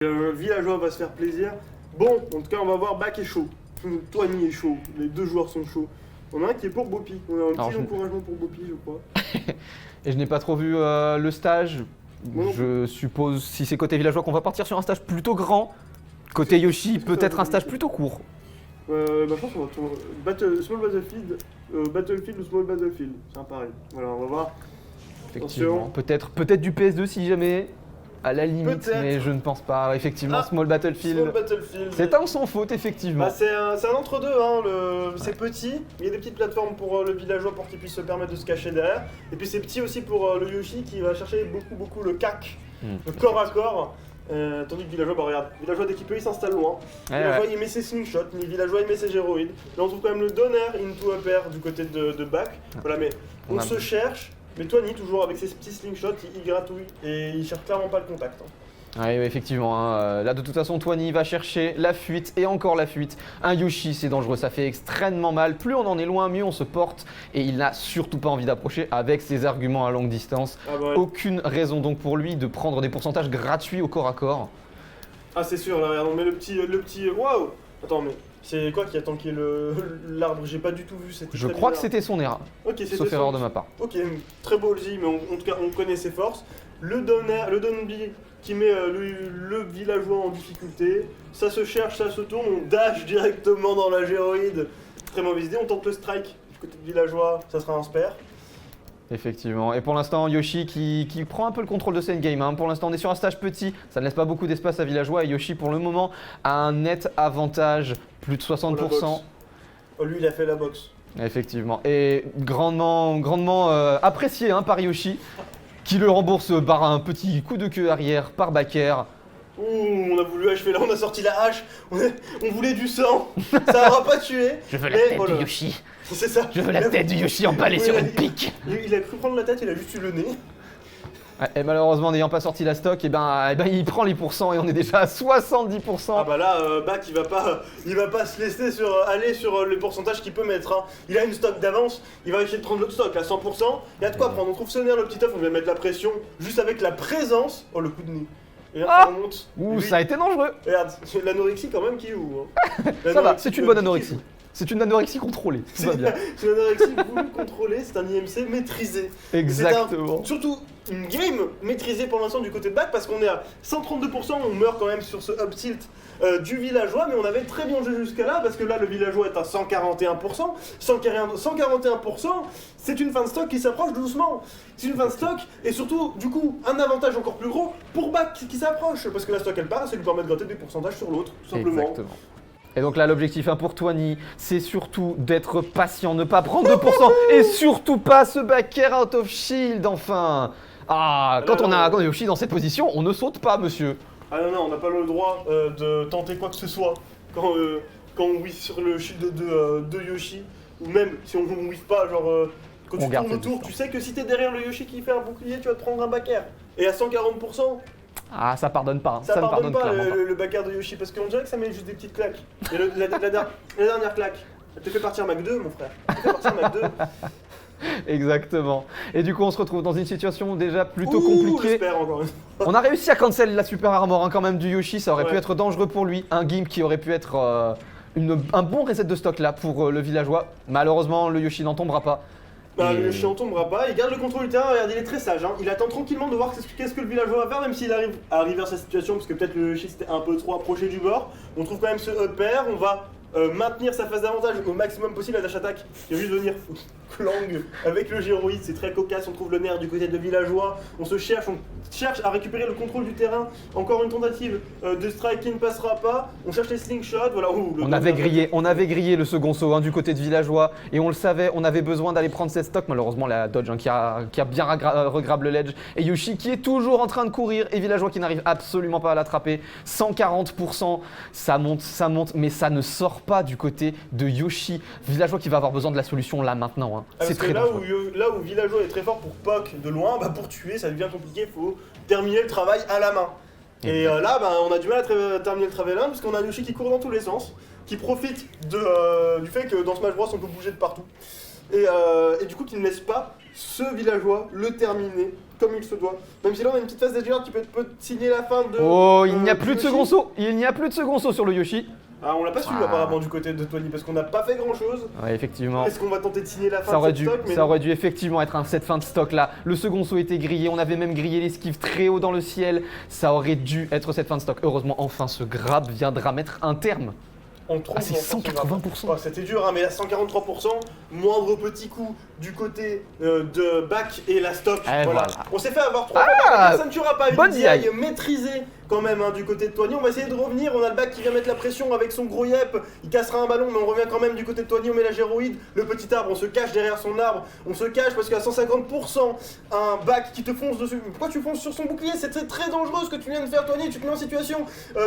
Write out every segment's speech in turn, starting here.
Villageois va se faire plaisir. Bon, en tout cas, on va voir Bac est chaud. Toigny est chaud. Les deux joueurs sont chauds. On a un qui est pour Bopi. On a un petit encouragement pour Bopi, je crois. Et je n'ai pas trop vu le stage. Non. Je suppose, si c'est côté villageois, qu'on va partir sur un stage plutôt grand. Côté Yoshi, peut-être un stage plutôt court. Je pense qu'on va tourner Small Battlefield, Battlefield ou Small Battlefield. C'est un pari. Voilà, on va voir. Effectivement. Peut-être du PS2 si jamais. À la limite, mais je ne pense pas. Effectivement, Small Battlefield. C'est un sans faute, effectivement. Bah, c'est un entre-deux, hein. C'est petit, il y a des petites plateformes pour le villageois pour qu'il puisse se permettre de se cacher derrière. Et puis c'est petit aussi pour le Yoshi qui va chercher beaucoup le cac, le corps à corps. Tandis que villageois, bah regarde, villageois dès qu'il peut il s'installe loin. Villageois il met ses slingshots, villageois il met ses gyroïdes. Là on trouve quand même le donner into upper du côté de Bac. Voilà, mais on se cherche. Mais Toigny, toujours avec ses petits slingshots, il gratouille et il cherche clairement pas le contact. Oui, effectivement. Hein. Là, de toute façon, Toigny va chercher la fuite et encore la fuite. Un Yoshi, c'est dangereux, ça fait extrêmement mal. Plus on en est loin, mieux on se porte. Et il n'a surtout pas envie d'approcher avec ses arguments à longue distance. Aucune raison donc pour lui de prendre des pourcentages gratuits au corps à corps. Ah, c'est sûr, là, regarde, on met le petit. Waouh! Attends, mais. C'est quoi qui a tanké l'arbre? J'ai pas du tout vu. Je crois que c'était son erreur. Ok, sauf erreur de ma part. Ok, très ballsy, mais en tout cas on connaît ses forces. Le Donby qui met le villageois en difficulté. Ça se cherche, ça se tourne, on dash directement dans la gyroïde. Très mauvaise idée, on tente le strike du côté de villageois, ça sera un spare. Effectivement, et pour l'instant Yoshi qui prend un peu le contrôle de cette game. Hein. Pour l'instant on est sur un stage petit, ça ne laisse pas beaucoup d'espace à villageois et Yoshi pour le moment a un net avantage, plus de 60%. Oh, lui il a fait la boxe. Effectivement, et grandement apprécié hein, par Yoshi qui le rembourse par un petit coup de queue arrière par Baker. Ouh, on a voulu achever là, on a sorti la hache, on voulait du sang, ça n'aura pas tué. Je veux la tête du Yoshi. C'est ça. Je veux la tête du Yoshi empalée sur une pique. Il a cru prendre la tête, il a juste eu le nez. Et malheureusement, n'ayant pas sorti la stock, il prend les pourcents et on est déjà à 70%. Ah bah là, Bac il va pas se laisser aller sur les pourcentages qu'il peut mettre. Hein. Il a une stock d'avance, il va essayer de prendre l'autre stock à 100%. Il y a de quoi prendre, on trouve sonner le petit œuf, on vient mettre la pression juste avec la présence. Oh le coup de nez. Et là, ça remonte. Ouh, ça a été dangereux. Regarde, c'est l'anorexie quand même qui joue. Hein. Ça va, c'est une bonne anorexie. C'est une anorexie contrôlée, tout va bien. C'est une anorexie voulue contrôlée, c'est un IMC maîtrisé. Exactement. Surtout une game maîtrisée pour l'instant du côté de Bac parce qu'on est à 132%, on meurt quand même sur ce up tilt du villageois, mais on avait très bien joué jusqu'à là parce que là le villageois est à 141%. 141%, c'est une fin de stock qui s'approche doucement. C'est une fin de stock et surtout, du coup, un avantage encore plus gros pour Bac qui s'approche parce que la stock elle part, ça lui permet de gratter des pourcentages sur l'autre, tout simplement. Exactement. Et donc là, l'objectif pour Toigny, c'est surtout d'être patient, ne pas prendre 2% et surtout pas se backer out of shield, enfin. Ah, quand on a Yoshi dans cette position, on ne saute pas, monsieur. Ah non, on n'a pas le droit de tenter quoi que ce soit quand on whiff sur le shield de Yoshi, ou même si on whiff pas, genre quand tu tournes autour, tu sais que si t'es derrière le Yoshi qui fait un bouclier, tu vas te prendre un backer. Et à 140%. Ah, ça pardonne pas. Ça ne pardonne pas le backer de Yoshi parce qu'on dirait que ça met juste des petites claques. Et la dernière claque, elle te fait partir Mac 2, mon frère. Elle te fait partir Mac 2. Exactement. Et du coup, on se retrouve dans une situation déjà plutôt compliquée. J'espère encore. On a réussi à cancel la super armor hein, quand même du Yoshi. Ça aurait pu être dangereux pour lui. Un gimp qui aurait pu être un bon reset de stock là pour le villageois. Malheureusement, le Yoshi n'en tombera pas. Le Yoshi n'en tombera pas, il garde le contrôle du terrain, regarde il est très sage, hein. Il attend tranquillement de voir qu'est-ce que le villageois va faire, même s'il arrive à arriver à sa situation, parce que peut-être le Yoshi s'était un peu trop approché du bord. On trouve quand même ce upper, on va maintenir sa phase d'avantage au maximum possible à dash attack. Il va juste venir clang avec le gyroïde, c'est très cocasse, on trouve le nerf du côté de villageois, on cherche à récupérer le contrôle du terrain, encore une tentative de strike qui ne passera pas, on cherche les slingshots, voilà. On avait grillé le second saut hein, du côté de villageois et on le savait, on avait besoin d'aller prendre cette stock, malheureusement la dodge hein, qui a bien regrab le ledge et Yoshi qui est toujours en train de courir et villageois qui n'arrive absolument pas à l'attraper. 140%, ça monte, mais ça ne sort pas du côté de Yoshi. Villageois qui va avoir besoin de la solution là maintenant. Hein. C'est très dangereux. Là où Villageois est très fort pour poke de loin, pour tuer ça devient compliqué, il faut terminer le travail à la main. Et là on a du mal à terminer le travail là parce qu'on a un Yoshi qui court dans tous les sens, qui profite du fait que dans Smash Bros on peut bouger de partout. Et du coup qui ne laisse pas ce villageois le terminer comme il se doit. Même si là on a une petite phase d'Edgard qui peut signer la fin de. Oh, il n'y a plus de Yoshi. second saut. Il n'y a plus de second saut sur le Yoshi. Ah, on l'a pas su apparemment du côté de Tony parce qu'on n'a pas fait grand chose. Ouais, effectivement. Est-ce qu'on va tenter de signer la fin Ça aurait, de ce dû, stock mais ça aurait dû effectivement être un set fin de stock là. Le second saut était grillé, on avait même grillé l'esquive très haut dans le ciel. Ça aurait dû être cette fin de stock. Heureusement, enfin, ce grab viendra mettre un terme. On trouve Ah, c'est 180%. Oh, c'était dur, hein, mais à 143%, moindre petit coup du côté de Back et la stock. Voilà. On s'est fait avoir 3 Ah, fois. Ça ne tuera pas. bonne Une DI maîtrisée quand même du côté de Toigny. On va essayer de revenir. On a le Back qui vient mettre la pression avec son gros yep. Il cassera un ballon, mais on revient quand même du côté de Toigny. On met la géroïde. Le petit arbre, on se cache derrière son arbre. On se cache parce qu'à 150%, un Back qui te fonce dessus. Pourquoi tu fonces sur son bouclier? C'est très dangereux ce que tu viens de faire, Toigny. Tu te mets en situation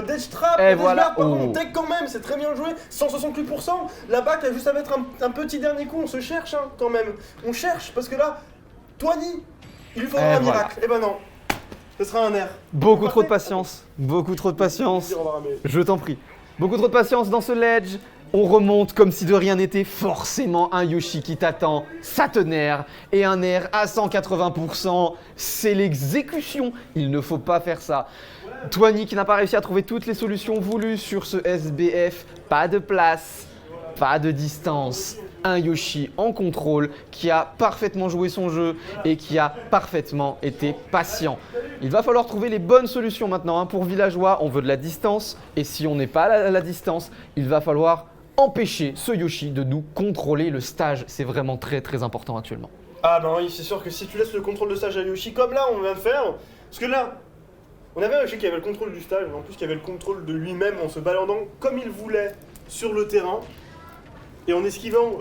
d'edge trap. Et voilà. On tech quand même. C'est très bien joué. 168%. La Back a juste à mettre un petit dernier coup. On se cherche quand même. On cherche parce que là, Toigny, il lui faudra un miracle. Eh ben non. Ce sera un air. Beaucoup trop de patience. Beaucoup trop de patience. Je t'en prie. Beaucoup trop de patience dans ce ledge. On remonte comme si de rien n'était. Forcément un Yoshi qui t'attend. Ça te nerf. Et un air à 180%. C'est l'exécution. Il ne faut pas faire ça. Toigny qui n'a pas réussi à trouver toutes les solutions voulues sur ce SBF. Pas de place. Pas de distance. Un Yoshi en contrôle qui a parfaitement joué son jeu et qui a parfaitement été patient. Il va falloir trouver les bonnes solutions maintenant pour Villageois. On veut de la distance et si on n'est pas à la distance, il va falloir empêcher ce Yoshi de nous contrôler le stage. C'est vraiment très important actuellement. Ah ben oui, c'est sûr que si tu laisses le contrôle de stage à Yoshi comme là on vient de faire, parce que là, on avait un Yoshi qui avait le contrôle du stage, mais en plus qui avait le contrôle de lui-même en se baladant comme il voulait sur le terrain. Et en esquivant,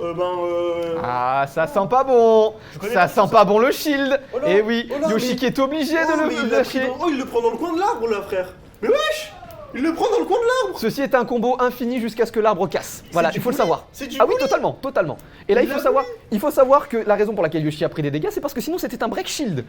Ah, ça sent pas bon. Ça sent pas bon le shield. Oh là, Et oui, oh là, Yoshi mais- qui est obligé Oh, de mais le il l'a pris lâcher. il le prend dans le coin de l'arbre là, frère. Mais wesh, il le prend dans le coin de l'arbre. Ceci est un combo infini jusqu'à ce que l'arbre casse. Voilà, du il faut le bully. savoir. C'est du Ah oui, bully. totalement. Et là, Il l'a il faut savoir que la raison pour laquelle Yoshi a pris des dégâts, c'est parce que sinon c'était un break shield.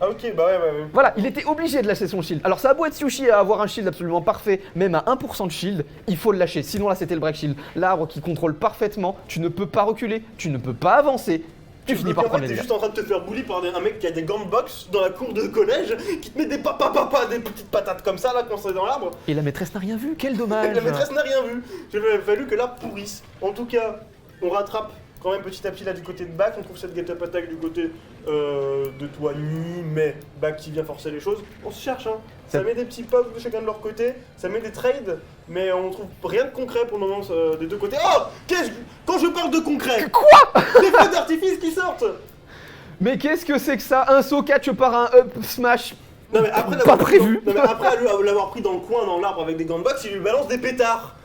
Ah ok, bah ouais. Voilà, il était obligé de lâcher son shield. Alors ça a beau être Yoshi à avoir un shield absolument parfait, même à 1% de shield, il faut le lâcher. Sinon là c'était le break shield. L'arbre qui contrôle parfaitement, tu ne peux pas reculer, tu ne peux pas avancer. Tu finis par prendre les T'es dégâts. juste en train de te faire bully par un mec qui a des gants de boxe dans la cour de collège, qui te met des des petites patates comme ça là quand c'est dans l'arbre. Et la maîtresse n'a rien vu, quel dommage. La maîtresse n'a rien vu. Il a fallu que l'arbre pourrisse. En tout cas, on rattrape quand même petit à petit là du côté de Back. On trouve cette get-up attack du côté de Toigny, mais Back qui vient forcer les choses. On se cherche, hein. Ça met des petits pops de chacun de leur côté, ça met des trades, mais on trouve rien de concret pour le moment des deux côtés. Oh, quand je parle de concret, Quoi? des feux d'artifice qui sortent. Mais qu'est-ce que c'est que ça? Un saut catch par un up smash. Non mais après Pas prévu. Non mais après l'avoir pris dans le coin dans l'arbre avec des gants de boxe, il lui balance des pétards.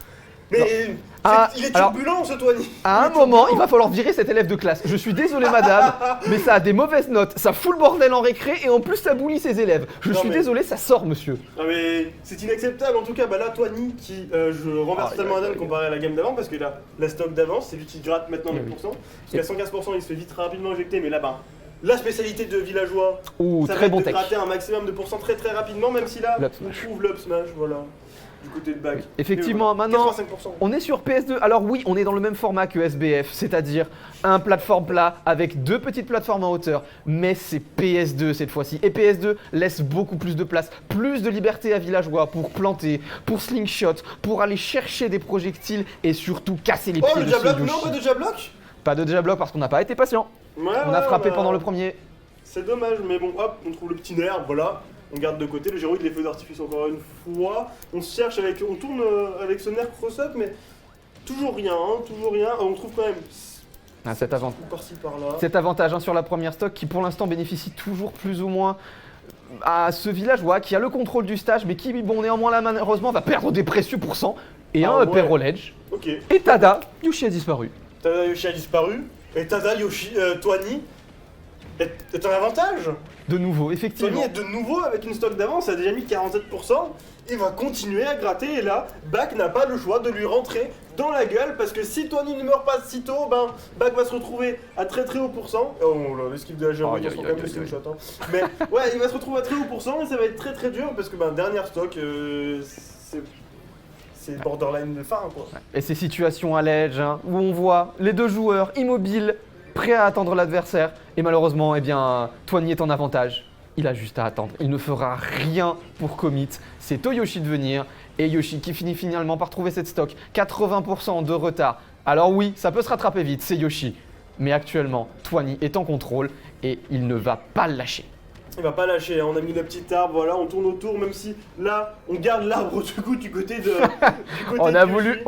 Mais Ah, il est alors, turbulent ce Toigny. À un moment, il va falloir virer cet élève de classe. Je suis désolé madame, mais ça a des mauvaises notes, ça fout le bordel en récré et en plus ça bully ses élèves. Je Non, suis mais- désolé, ça sort monsieur. Non mais c'est inacceptable en tout cas. Bah là Toigny qui je renverse totalement Adam comparé à la game d'avant parce que là la stock d'avance c'est lui qui gratte maintenant Oui, 9%. Parce qu'à 115% il se fait vite rapidement éjecter, mais là bah la spécialité de Villageois, Ouh, ça va très être bon de tech. gratter un maximum de pourcents très rapidement, même si là L'up on smash. trouve l'up smash, voilà, du côté de Back. Effectivement, Mais voilà, maintenant, 85%. on est sur PS2. Alors oui, on est dans le même format que SBF, c'est-à-dire un plateforme plat avec deux petites plateformes en hauteur, mais c'est PS2 cette fois-ci. Et PS2 laisse beaucoup plus de place, plus de liberté à Villageois pour planter, pour slingshot, pour aller chercher des projectiles et surtout casser les Oh pieds le de ce jablock, Yoshi. non pas de jablock. Pas de jablock parce qu'on n'a pas été patient. Ouais, On a frappé bah, pendant le premier. C'est dommage, mais bon, hop, on trouve le petit nerf, voilà. On garde de côté le géroïde, les feux d'artifice encore une fois. On se cherche avec, on tourne avec ce nerf cross-up, mais toujours rien, hein, toujours rien. On trouve quand même Ah, cet avantage. par-ci par-là. Cet avantage hein, sur la première stock qui pour l'instant bénéficie toujours plus ou moins à ce villageois qui a le contrôle du stage mais qui bon néanmoins là malheureusement va perdre des précieux pourcents et Ah un ouais. upper roll edge. Ok. Et tada, Yoshi a disparu. Tada Yoshi a disparu, et Tada Toigny est un avantage. De nouveau, Toigny effectivement. est de nouveau avec une stock d'avance, a déjà mis 47%. Il va continuer à gratter, et là, Back n'a pas le choix de lui rentrer dans la gueule, parce que si Toigny ne meurt pas si tôt, ben, Back va se retrouver à très haut pourcent. Oh là, l'esquive de la géroïde, Aïe, on sent aïe, quand même aïe, que c'est une aïe. shot, hein. Mais ouais, il va se retrouver à très haut pourcent, et ça va être très dur, parce que ben, dernière stock, c'est borderline de fin, quoi. Et ces situations à l'edge hein, où on voit les deux joueurs immobiles, prêt à attendre l'adversaire. Et malheureusement, eh bien, Toigny est en avantage. Il a juste à attendre. Il ne fera rien pour commit. C'est au Yoshi de venir. Et Yoshi qui finit finalement par trouver cette stock. 80% de retard. Alors oui, ça peut se rattraper vite, c'est Yoshi. Mais actuellement, Toigny est en contrôle et il ne va pas le lâcher. Il va pas lâcher, hein. On a mis le petit arbre, voilà, on tourne autour, même si là, on garde l'arbre du coup du côté de. On a voulu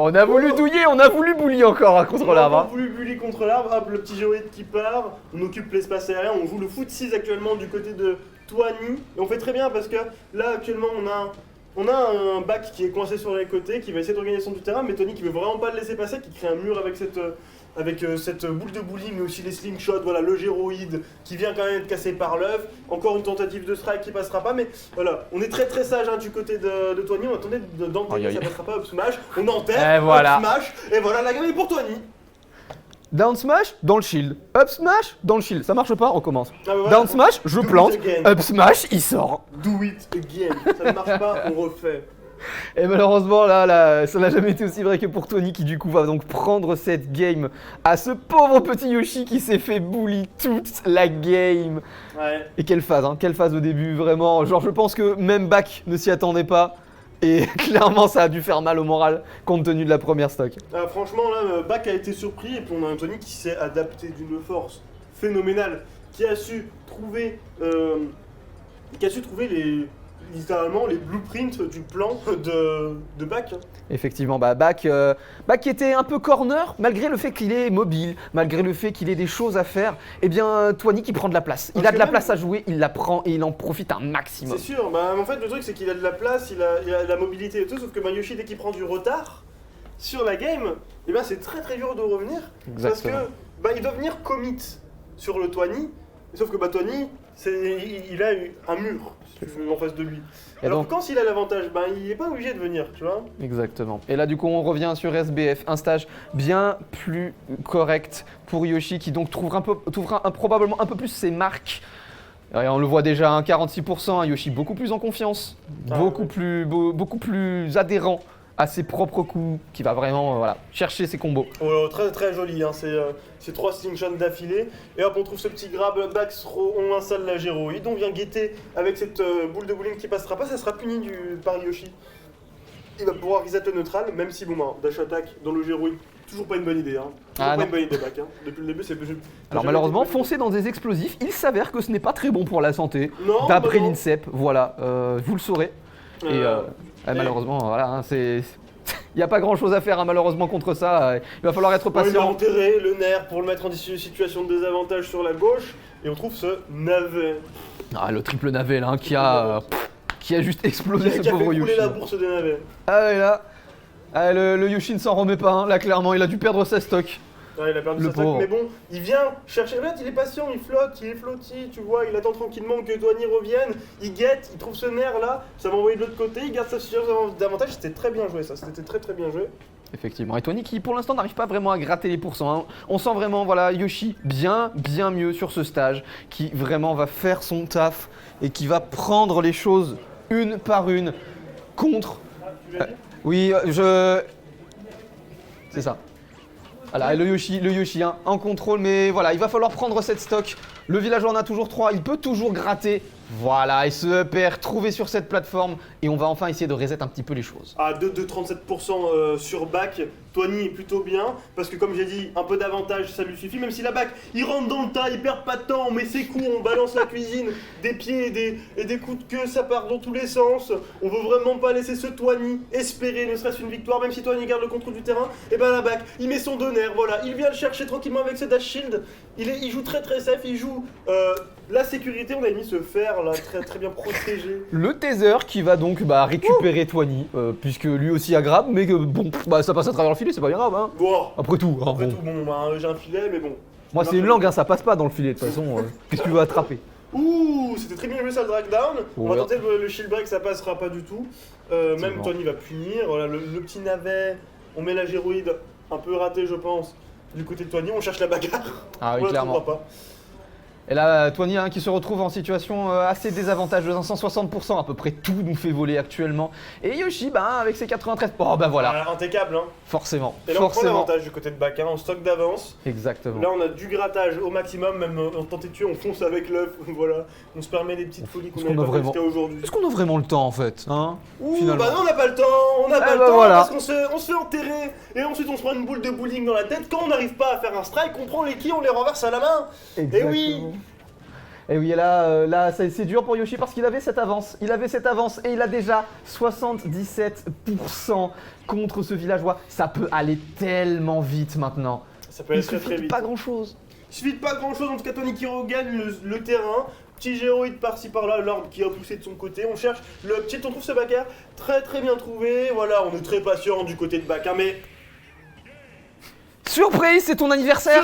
douiller, on a voulu bully encore contre l'arbre. On a voulu bully contre l'arbre, hop, le petit géoïde qui part, on occupe l'espace aérien, on joue le foot 6 actuellement du côté de Toigny. Et on fait très bien parce que là actuellement on a un bac qui est coincé sur les côtés, qui va essayer d'organiser du terrain, mais Toigny qui veut vraiment pas le laisser passer, qui crée un mur avec cette boule de bowling, mais aussi les slingshots, voilà, le géroïde qui vient quand même être cassé par l'œuf. Encore une tentative de strike qui passera pas, mais voilà, on est très très sage hein, du côté de Toigny, on attendait d'enterrer, ça passera pas, up smash, on enterre, et voilà. up smash, et voilà, la gamme est pour Toigny. Down smash, dans le shield. Up smash, dans le shield. Ça marche pas, on commence. Ah bah voilà, Down smash, je plante. Up smash, il sort. Do it again. Ça ne marche pas, on refait. Et malheureusement, là, ça n'a jamais été aussi vrai que pour Toigny qui du coup va donc prendre cette game à ce pauvre petit Yoshi qui s'est fait bully toute la game. Ouais. Et quelle phase au début, vraiment. Genre, je pense que même Bak ne s'y attendait pas. Et clairement, ça a dû faire mal au moral compte tenu de la première stock. Franchement, là, Bak a été surpris et puis on a un Toigny qui s'est adapté d'une force phénoménale, qui a su trouver, littéralement les blueprints du plan de Bak. Effectivement, Bak qui était un peu corner, malgré le fait qu'il est mobile, malgré le fait qu'il ait des choses à faire, eh bien Toigny qui prend de la place. Il a de la place à jouer, il la prend et il en profite un maximum. C'est sûr, en fait le truc c'est qu'il a de la place, il a de la mobilité et tout, sauf que Yoshi dès qu'il prend du retard sur la game, eh bien c'est très très dur de revenir. Exactement. Parce que il doit venir commit sur le Toigny, sauf que Toigny, il a eu un mur en face de lui. Et alors donc, que quand il a l'avantage, il n'est pas obligé de venir, tu vois. Exactement. Et là du coup on revient sur SBF, un stage bien plus correct pour Yoshi qui donc trouvera probablement un peu plus ses marques. Et on le voit déjà, 46%, Yoshi beaucoup plus en confiance, beaucoup plus adhérent à ses propres coups, qui va vraiment chercher ses combos. Oh, très très joli, hein. C'est 3 slingshots d'affilée. Et hop, on trouve ce petit grab, backthrow, on installe la géroïde, on vient guetter avec cette boule de bowling qui passera pas, ça sera puni par Yoshi. Il va pouvoir reset le neutral, même si dash attack dans le géroïde, toujours pas une bonne idée. Hein. Toujours pas une bonne idée, Bak. Hein. Depuis le début, c'est plus. Alors malheureusement, foncer dans des explosifs, il s'avère que ce n'est pas très bon pour la santé. D'après l'INSEP, voilà, vous le saurez. Malheureusement, il n'y a pas grand chose à faire malheureusement contre ça, il va falloir être patient. Il a enterré le nerf pour le mettre en situation de désavantage sur la gauche, et on trouve ce navet. Le triple navet là, qui a juste explosé ce pauvre Yoshi. Qui a fait couler la bourse des navets. Le Yoshi ne s'en remet pas, là clairement il a dû perdre sa stock. Il a perdu sa stock, mais bon, il vient chercher. Regarde, il est patient, il flotte, il est flotti, tu vois, il attend tranquillement que Toigny revienne, il guette, il trouve ce nerf là, ça va envoyer de l'autre côté, il garde sa situation d'avantage, c'était très bien joué ça, c'était très très bien joué. Effectivement, et Toigny qui pour l'instant n'arrive pas vraiment à gratter les pourcents. Hein. On sent vraiment Yoshi bien mieux sur ce stage, qui vraiment va faire son taf et qui va prendre les choses une par une contre. Oui, c'est ça. Voilà, le Yoshi en contrôle, mais voilà, il va falloir prendre cette stock. Le villageois en a toujours 3, il peut toujours gratter. Voilà, et ce upper trouvé sur cette plateforme, et on va enfin essayer de reset un petit peu les choses. 37% sur Bak, Toigny est plutôt bien, parce que comme j'ai dit, un peu d'avantage ça lui suffit, même si la Bak, il rentre dans le tas, il perd pas de temps, on met ses coups, on balance la cuisine, des pieds et des coups de queue, ça part dans tous les sens. On veut vraiment pas laisser ce Toigny espérer ne serait-ce une victoire, même si Toigny garde le contrôle du terrain, et la Bak, il met son deux nerfs, voilà, il vient le chercher tranquillement avec ce dash shield, il joue très très safe, il joue la sécurité, on a mis ce fer là, très très bien protégé. Le taser qui va donc récupérer Toigny, puisque lui aussi a grab, mais que ça passe à travers le filet, c'est pas grave. Hein. Après tout, j'ai un filet, mais bon. Moi c'est une langue, ça passe pas dans le filet de toute façon, qu'est-ce que tu veux attraper? Ouh, c'était très bien joué ça le drag down. On va tenter le shield break, ça passera pas du tout. Même Toigny va punir, voilà, le petit navet, on met la géroïde, un peu raté je pense, du côté de Toigny, on cherche la bagarre. Ah oui, on clairement. la trouvera pas. Et là, Tony hein, qui se retrouve en situation assez désavantageuse, 160%, à peu près tout nous fait voler actuellement. Et Yoshi, avec ses 93, oh voilà. Impeccable, hein. Forcément. Et là, on prend l'avantage du côté de back, hein, en stock d'avance. Exactement. Là, on a du grattage au maximum, même en tenté de tuer, on fonce avec l'œuf, voilà. On se permet des petites folies qu'on n'avait pas fait jusqu'à aujourd'hui. Est-ce qu'on a vraiment le temps en fait hein Bah non, on n'a pas le temps, voilà. Parce qu'on se fait enterrer, et ensuite on se prend une boule de bowling dans la tête. Quand on n'arrive pas à faire un strike, on prend les quilles, on les renverse à la main. Exactement. Et oui. Et oui, et là c'est dur pour Yoshi parce qu'il avait cette avance. Et il a déjà 77% contre ce villageois. Ça peut aller tellement vite maintenant. Ça peut aller très très vite. Pas grand chose. Il suffit de pas grand chose, en tout cas Tony qui regagne le terrain. Petit géroïde par-ci par-là, l'arbre qui a poussé de son côté. On cherche le petit, on trouve ce backer. Très très bien trouvé. Voilà, on est très patient du côté de backer, mais. Surprise, c'est ton anniversaire.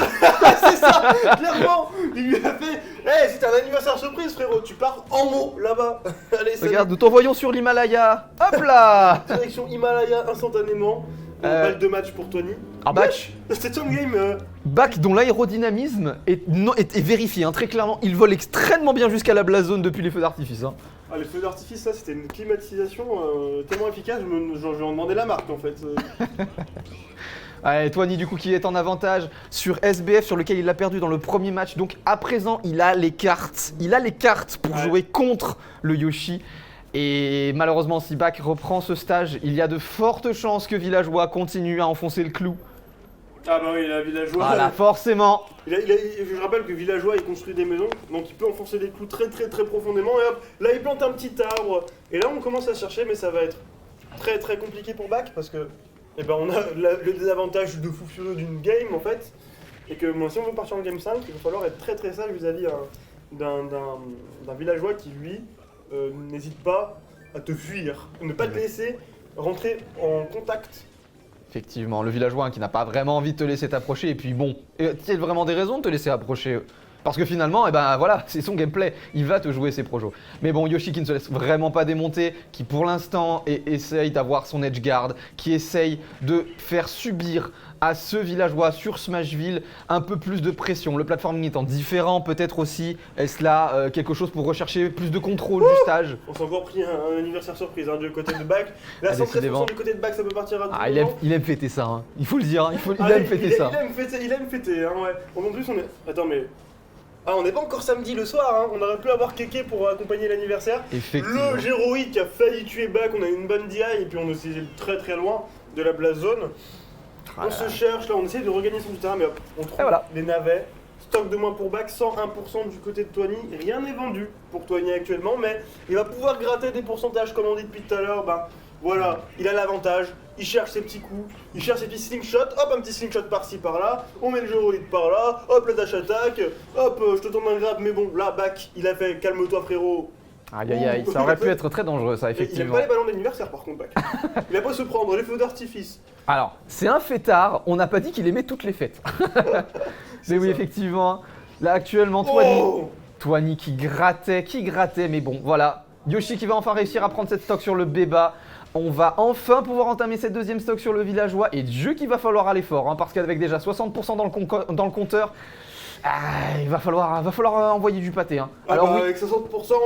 C'est ça, clairement. Il lui a fait. Hey, c'est un anniversaire surprise, frérot. Tu pars en haut là-bas. Allez, salut. Regarde, nous t'envoyons sur l'Himalaya. Hop là. Direction Himalaya instantanément. Balle de match pour Tony. Back. C'est son game. Back dont l'aérodynamisme est vérifié, hein, très clairement. Il vole extrêmement bien jusqu'à la blast zone depuis les feux d'artifice. Hein. Ah, les feux d'artifice, ça c'était une climatisation tellement efficace, je vais en demander la marque en fait. Allez, Tony du coup qui est en avantage sur SBF sur lequel il a perdu dans le premier match. Donc à présent il a les cartes. Pour jouer contre le Yoshi. Et malheureusement si Back reprend ce stage, il y a de fortes chances que Villageois continue à enfoncer le clou. Ah bah oui, la Villageois. Voilà, forcément. Je rappelle que Villageois il construit des maisons, donc il peut enfoncer des clous très très très profondément. Et hop, là il plante un petit arbre. Et là on commence à chercher, mais ça va être très très compliqué pour Back parce que on a le désavantage de fou furieux d'une game en fait. Et que si on veut partir en game 5, il va falloir être très très sage vis-à-vis d'un Villageois qui lui n'hésite pas à te fuir, ne pas te laisser rentrer en contact. Effectivement, le Villageois qui n'a pas vraiment envie de te laisser t'approcher, et puis bon, a-t-il vraiment des raisons de te laisser approcher parce que finalement, voilà, c'est son gameplay, il va te jouer ses projos. Mais bon, Yoshi qui ne se laisse vraiment pas démonter, qui pour l'instant essaye d'avoir son edge guard, qui essaye de faire subir à ce Villageois sur Smashville un peu plus de pression. Le platforming étant différent, peut-être aussi, est-ce là quelque chose pour rechercher plus de contrôle du stage? On s'est encore pris un anniversaire surprise du côté de Back. La 113% du côté de Back, ça peut partir à tout moment. Il aime fêter ça, hein. Il faut le dire, il aime fêter ça. Il aime fêter, hein, ouais. En plus, on est. Attends, mais. Ah, on n'est pas encore samedi le soir, hein. On aurait pu avoir Keke pour accompagner l'anniversaire. Le Géroïde qui a failli tuer Back, on a une bonne DI et puis on est très très loin de la blast zone. On se cherche, là on essaie de regagner son terrain, mais hop, on trouve les navets. Stock de moins pour Back, 101% du côté de Tony. Rien n'est vendu pour Tony actuellement, mais il va pouvoir gratter des pourcentages comme on dit depuis tout à l'heure. Voilà, il a l'avantage, il cherche ses petits coups, il cherche ses petits slingshots, hop un petit slingshot par-ci par-là, on met le géroïde par là, hop le dash attack, hop je te tombe un grab, mais bon là Back il a fait calme-toi frérot. Aïe aïe aïe, ça aurait pu être très dangereux ça effectivement. Il aime pas les ballons d'anniversaire par contre Back. Il a pas se prendre les feux d'artifice. Alors, c'est un fêtard, on n'a pas dit qu'il aimait toutes les fêtes. Mais oui effectivement, là actuellement Tony qui grattait, mais bon voilà. Yoshi qui va enfin réussir à prendre cette stock sur le Beba. On va enfin pouvoir entamer cette deuxième stock sur le Villageois. Et Dieu qu'il va falloir aller fort, hein, parce qu'avec déjà 60% dans le compteur, il va falloir envoyer du pâté. Hein. Alors, avec 60%,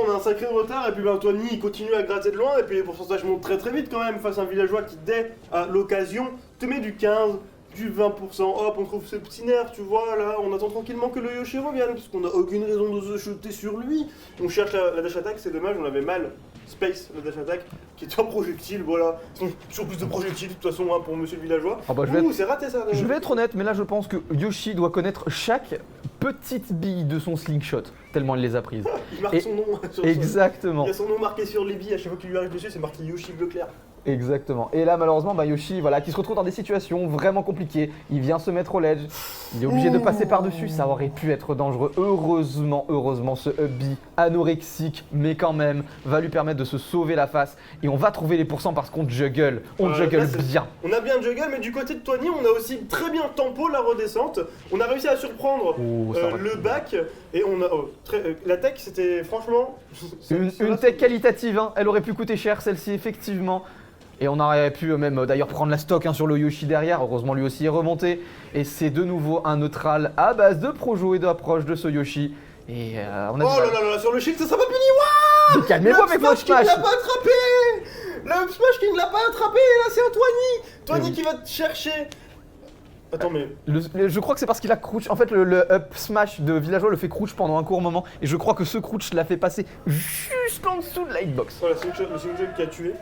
on a un sacré retard. Et puis Tony il continue à gratter de loin. Et puis les pourcentages montent très très vite quand même face à un Villageois qui, dès l'occasion, te met du 15%. Du 20%, hop, on trouve ce petit nerf, tu vois, là, on attend tranquillement que le Yoshi revienne, parce qu'on n'a aucune raison de se jeter sur lui. On cherche la dash attack, c'est dommage, on avait mal space, la dash attack, qui est un projectile, voilà. Toujours plus de projectiles, de toute façon, hein, pour monsieur le Villageois. C'est raté ça. Je vais être honnête, mais là, je pense que Yoshi doit connaître chaque petite bille de son slingshot, tellement il les a prises. Il marque son nom. Exactement. Il y a son nom marqué sur les billes, à chaque fois qu'il lui arrive dessus, c'est marqué Yoshi bleu clair. Exactement. Et là, malheureusement, Yoshi, qui se retrouve dans des situations vraiment compliquées. Il vient se mettre au ledge. Il est obligé de passer par-dessus. Ça aurait pu être dangereux. Heureusement, ce up B anorexique, mais quand même, va lui permettre de se sauver la face. Et on va trouver les pourcents parce qu'on juggle. On juggle bien. On a bien juggle, mais du côté de Tony, on a aussi très bien tempo la redescente. On a réussi à surprendre le back. Et on a. La tech, c'était franchement. Une tech qualitative. Hein. Elle aurait pu coûter cher, celle-ci, effectivement. Et on aurait pu même d'ailleurs prendre la stock sur le Yoshi derrière, heureusement lui aussi est remonté. Et c'est de nouveau un neutral à base de projo et d'approche de ce Yoshi. Et on a Oh du mal. là là, sur le shield, ça sera pas puni. Mais calmez-vous avec votre Smash qui ne smash. l'a pas attrapé. Le up smash qui ne l'a pas attrapé, et là c'est un Tony. Tony qui va te chercher. Attends, mais. Je crois que c'est parce qu'il a crouch. En fait, le up smash de Villageois le fait crouch pendant un court moment. Et je crois que ce crouch l'a fait passer juste en dessous de la hitbox. Voilà, c'est le single qui a tué.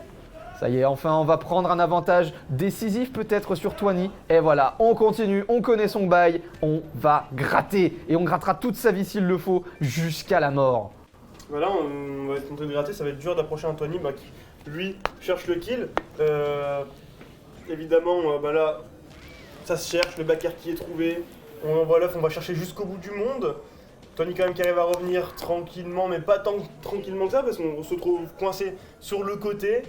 Ça y est, enfin, on va prendre un avantage décisif peut-être sur Tony. Et voilà, on continue, on connaît son bail, on va gratter. Et on grattera toute sa vie s'il le faut, jusqu'à la mort. Voilà, on va être tenté de gratter, ça va être dur d'approcher un Tony qui, lui, cherche le kill. Évidemment, là, ça se cherche, le backer qui est trouvé. On envoie l'œuf, on va chercher jusqu'au bout du monde. Tony quand même qui arrive à revenir tranquillement, mais pas tant tranquillement que ça, parce qu'on se trouve coincé sur le côté.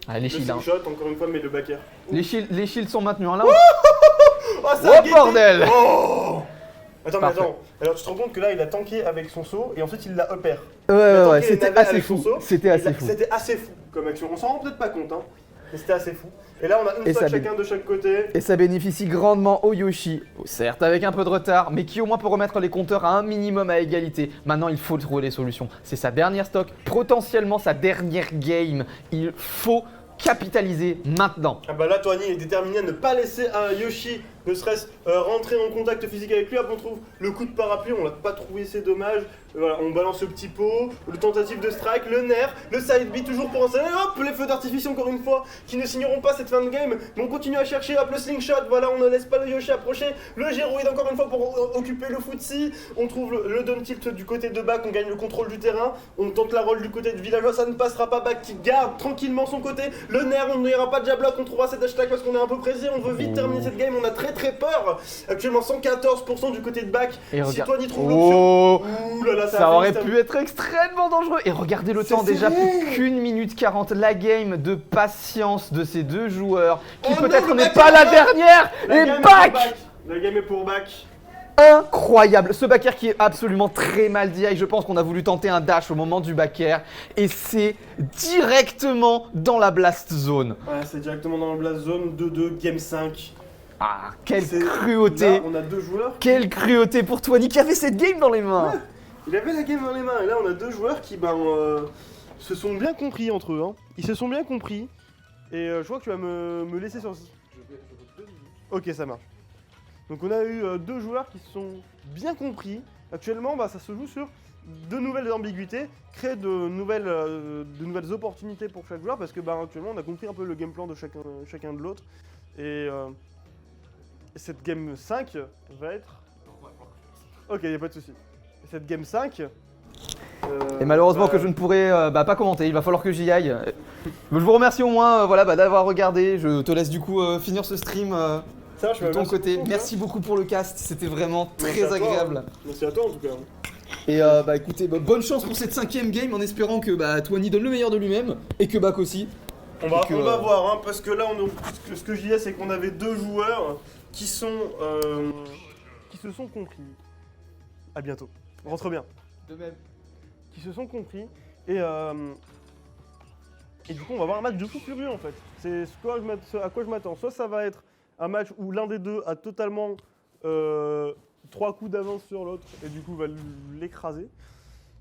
Ah, les Le shields, hein. shot, encore une fois, mais le backer. Les shields sont maintenus, hein, là. Oh, ça a Oh, guetté. bordel. Oh Attends, mais Parfait. attends. Alors tu te rends compte que là, il a tanké avec son saut, et ensuite il l'a upper. Ouais, tanké c'était les navets assez avec son fou. saut, C'était assez fou. C'était assez fou comme action. On s'en rend peut-être pas compte, hein. Mais c'était assez fou. Et là, on a une Et stock ça chacun de chaque côté. Et ça bénéficie grandement au Yoshi, certes avec un peu de retard, mais qui au moins peut remettre les compteurs à un minimum à égalité. Maintenant, il faut trouver des solutions. C'est sa dernière stock, potentiellement sa dernière game. Il faut capitaliser maintenant. Ah bah là, Tony est déterminé à ne pas laisser un Yoshi, ne serait-ce rentrer en contact physique avec lui. Après, on trouve le coup de parapluie, on l'a pas trouvé, c'est dommage. Voilà, on balance le petit pot, le tentative de strike, le nerf, le side B toujours pour enseigner. Hop, les feux d'artifice encore une fois, qui ne signeront pas cette fin de game. Mais on continue à chercher, hop, le slingshot, voilà, on ne laisse pas le Yoshi approcher. Le gyroïde encore une fois pour occuper le footsie. On trouve le down tilt du côté de back, on gagne le contrôle du terrain. On tente la roll du côté de Villageois, ça ne passera pas. Back qui garde tranquillement son côté. Le nerf, on n'ira pas de jablock, on trouvera cet hashtag parce qu'on est un peu pressé. On veut vite terminer cette game, on a très peur. Actuellement 114% du côté de back. Et Si regarde. Tony trouve l'option. Oh, Ouh là là, ça a aurait fait pu être extrêmement dangereux. Et regardez le C'est temps, déjà serré. plus qu'une minute 40. La game de patience de ces deux joueurs, qui Oh non, peut-être le n'est back pas est la back. dernière. La Et game est pour back. La game est pour back. Incroyable, ce backer qui est absolument très mal dit. Je pense qu'on a voulu tenter un dash au moment du backer et c'est directement dans la blast zone. Ouais, c'est directement dans la blast zone 2-2, game 5. Ah, quelle C'est- cruauté. Là, on a deux joueurs. Quelle cruauté pour Tony qui avait cette game dans les mains. Ouais. Il avait la game dans les mains et là on a deux joueurs qui se sont bien compris entre eux. Hein. Ils se sont bien compris et je crois que tu vas me laisser sur... Ok, ça marche. Donc on a eu deux joueurs qui se sont bien compris. Actuellement, ça se joue sur de nouvelles ambiguïtés, créer de nouvelles opportunités pour chaque joueur parce que actuellement on a compris un peu le game plan de chacun de l'autre. Et cette game 5 va être... Ok, y a pas de souci. Cette game 5... Et malheureusement que je ne pourrai pas commenter, il va falloir que j'y aille. Je vous remercie au moins d'avoir regardé. Je te laisse du coup finir ce stream Ça marche, de ton merci côté. beaucoup, Merci beaucoup pour le cast, c'était vraiment Merci à très toi. agréable. Merci à toi en tout cas. Et écoutez, bonne chance pour cette 5ème game en espérant que Tony donne le meilleur de lui-même et que Bak aussi. On va, Et que, on va voir, hein, parce que là, ce que je disais, c'est qu'on avait deux joueurs qui se sont compris. À bientôt. Rentre bien. De même. Qui se sont compris et du coup, on va avoir un match de fou furieux en fait. C'est ce à quoi je m'attends. Soit ça va être un match où l'un des deux a totalement 3 coups d'avance sur l'autre et du coup va l'écraser.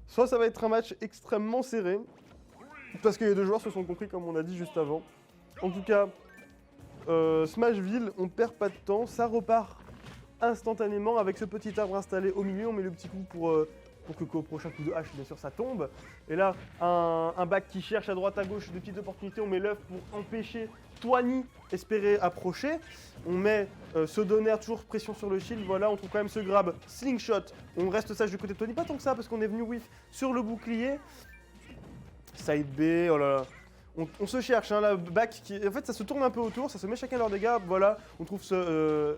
Soit ça va être un match extrêmement serré parce que les deux joueurs se sont compris comme on a dit juste avant. En tout cas, Smashville, on perd pas de temps, ça repart instantanément avec ce petit arbre installé au milieu. On met le petit coup pour qu'au prochain coup de hache, bien sûr, ça tombe. Et là, un back qui cherche à droite à gauche de petites opportunités. On met l'œuf pour empêcher Tony espérer approcher. On met ce donner, toujours pression sur le shield. Voilà, on trouve quand même ce grab slingshot. On reste sage du côté de Tony, pas tant que ça parce qu'on est venu whiff sur le bouclier. Side B, oh là là. On se cherche, hein, la back qui... En fait, ça se tourne un peu autour, ça se met chacun leur dégâts. Voilà, on trouve ce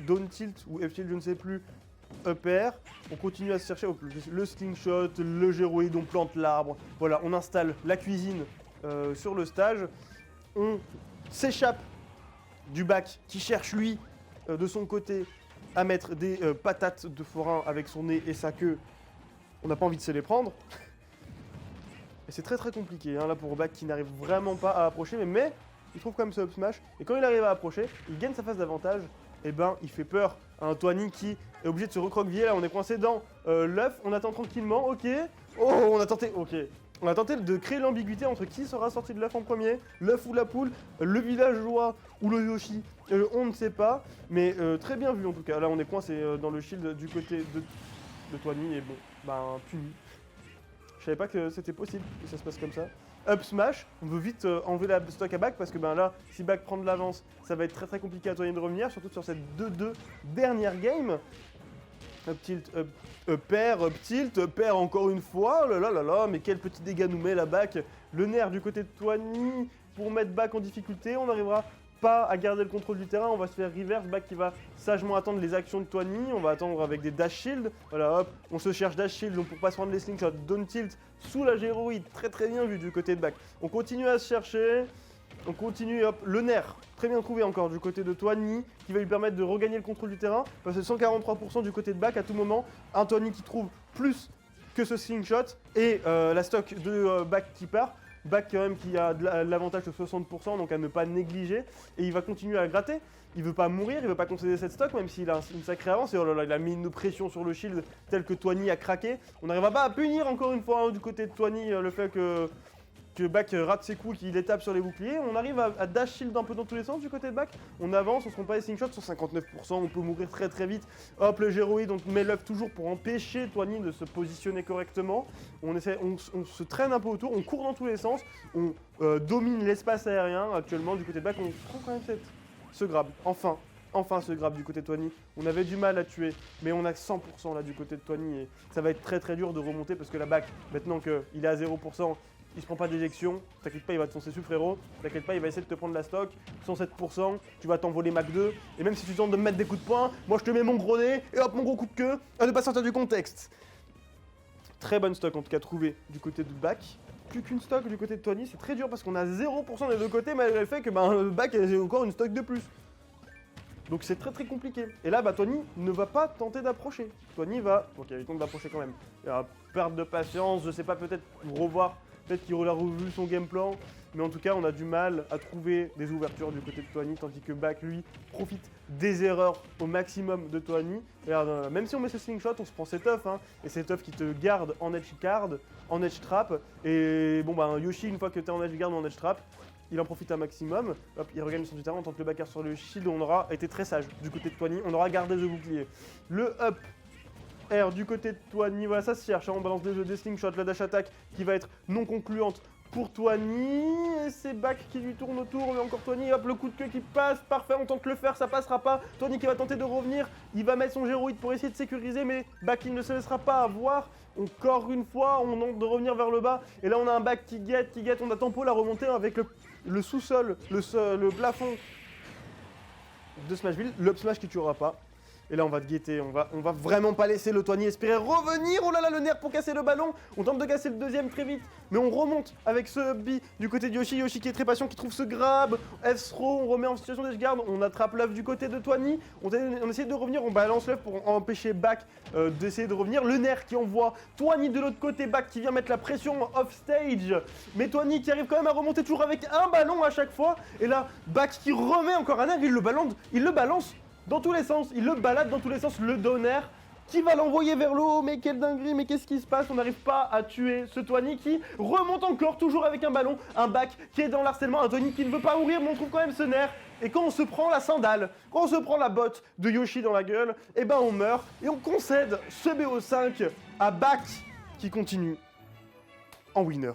down tilt ou F tilt, je ne sais plus, up air. On continue à se chercher le slingshot, le gyroïde, on plante l'arbre. Voilà, on installe la cuisine sur le stage. On s'échappe du back qui cherche, lui, de son côté, à mettre des patates de forain avec son nez et sa queue. On n'a pas envie de se les prendre. Et c'est très compliqué, hein, là pour Back qui n'arrive vraiment pas à approcher, mais il trouve quand même ce up smash. Et quand il arrive à approcher, il gagne sa phase d'avantage eh ben il fait peur à un Toiny qui est obligé de se recroqueviller. Là on est coincé dans l'œuf, on attend tranquillement, ok. Oh on a tenté, ok. On a tenté de créer l'ambiguïté entre qui sera sorti de l'œuf en premier, l'œuf ou la poule, le villageois ou le Yoshi, on ne sait pas, mais très bien vu en tout cas. Là on est coincé dans le shield du côté de Toiny et bon, ben puni. Je savais pas que c'était possible que ça se passe comme ça. Up smash, on veut vite enlever la stock à Back parce que ben là, si Back prend de l'avance, ça va être très compliqué à Toiny de revenir, surtout sur cette 2-2 dernière game. Up tilt, up pair, up tilt, up pair encore une fois, oh là là, mais quel petit dégât nous met la Back. Le nerf du côté de Toiny pour mettre Back en difficulté, on n'arrivera pas à garder le contrôle du terrain, on va se faire reverse, Back qui va sagement attendre les actions de Toiny, on va attendre avec des dash shield, voilà hop, on se cherche dash shield, donc pour pas se prendre les slingshots, down tilt sous la géroïde, très bien vu du côté de Back. On continue à se chercher, on continue, hop, le nerf, très bien trouvé encore du côté de Toiny, qui va lui permettre de regagner le contrôle du terrain, parce que 143% du côté de Back à tout moment, un Toiny qui trouve plus que ce slingshot, et la stock de Back qui part. Back quand même qui a de l'avantage de 60%, donc à ne pas négliger, et il va continuer à gratter, il veut pas mourir, il veut pas concéder cette stock, même s'il a une sacrée avance, et oh là là, il a mis une pression sur le shield, tel que Toiny a craqué. On n'arrivera pas à punir encore une fois du côté de Toiny le fait que Back rate ses coups, qu'il les tape sur les boucliers. On arrive à dash shield un peu dans tous les sens du côté de Back. On avance, on se prend pas les slingshots sur 59%, on peut mourir très vite. Hop, le géroïde, on met l'œuf toujours pour empêcher Toiny de se positionner correctement. On se traîne un peu autour, on court dans tous les sens, on domine l'espace aérien. Actuellement, du côté de Back, on prend quand même ce grab. Enfin ce grab du côté de Toiny. On avait du mal à tuer, mais on a 100% là du côté de Toiny et ça va être très dur de remonter parce que la Back, maintenant qu'il est à 0%, il se prend pas d'éjection, t'inquiète pas, il va te foncer dessus frérot, t'inquiète pas, il va essayer de te prendre la stock, 107%, tu vas t'envoler Mac 2, et même si tu tentes de me mettre des coups de poing, moi je te mets mon gros nez, et hop, mon gros coup de queue, à ne pas sortir du contexte. Très bonne stock en tout cas trouvée du côté de Back, plus qu'une stock du côté de Toiny, c'est très dur parce qu'on a 0% des deux côtés, malgré le fait que Back a encore une stock de plus. Donc c'est très compliqué. Et là, Toiny ne va pas tenter d'approcher. Toiny va... Ok, il tente d'approcher quand même. Il va perdre de patience, je sais pas, peut-être revoir... Peut-être qu'il a revu son game plan, mais en tout cas, on a du mal à trouver des ouvertures du côté de Toiny, tandis que Back, lui, profite des erreurs au maximum de Toiny. Regarde, même si on met ce slingshot, on se prend cet œuf, hein, et cet œuf qui te garde en edge card, en edge trap, et bon, Yoshi, une fois que t'es en edge guard ou en edge trap, il en profite un maximum, hop, il regagne son du terrain, on tente le backer sur le shield, on aura été très sage du côté de Toiny, on aura gardé le bouclier. Le up R du côté de Toiny, voilà ça se cherche, hein, on balance des slingshots, la dash attack qui va être non concluante pour Toiny, et c'est Back qui lui tourne autour, mais encore Toiny, hop le coup de queue qui passe, parfait, on tente de le faire, ça passera pas, Toiny qui va tenter de revenir, il va mettre son géroïde pour essayer de sécuriser, mais Back il ne se laissera pas avoir, encore une fois, on tente de revenir vers le bas, et là on a un Back qui guette, on a tempo la remontée avec le sous-sol, le plafond de Smashville, l'up smash qui tuera pas. Et là on va te guetter, on va vraiment pas laisser le Toiny espérer revenir. Oh là là, le nerf pour casser le ballon. On tente de casser le deuxième très vite, mais on remonte avec ce up B du côté de Yoshi. Yoshi qui est très patient, qui trouve ce grab. F-throw, on remet en situation d'edgeguard, on attrape l'œuf du côté de Toiny. On essaie de revenir, on balance l'œuf pour empêcher Back d'essayer de revenir. Le nerf qui envoie Toiny de l'autre côté, Back qui vient mettre la pression off stage. Mais Toiny qui arrive quand même à remonter toujours avec un ballon à chaque fois. Et là, Back qui remet encore un nerf, il le balance dans tous les sens, il le balade dans tous les sens, le donner qui va l'envoyer vers le haut, mais quelle dinguerie, mais qu'est-ce qui se passe? On n'arrive pas à tuer ce Toiny qui remonte encore, toujours avec un ballon, un Back qui est dans l'harcèlement, un Toiny qui ne veut pas mourir, mais on trouve quand même ce nerf. Et quand on se prend la sandale, quand on se prend la botte de Yoshi dans la gueule, et ben on meurt, et on concède ce BO5 à Back qui continue en winner.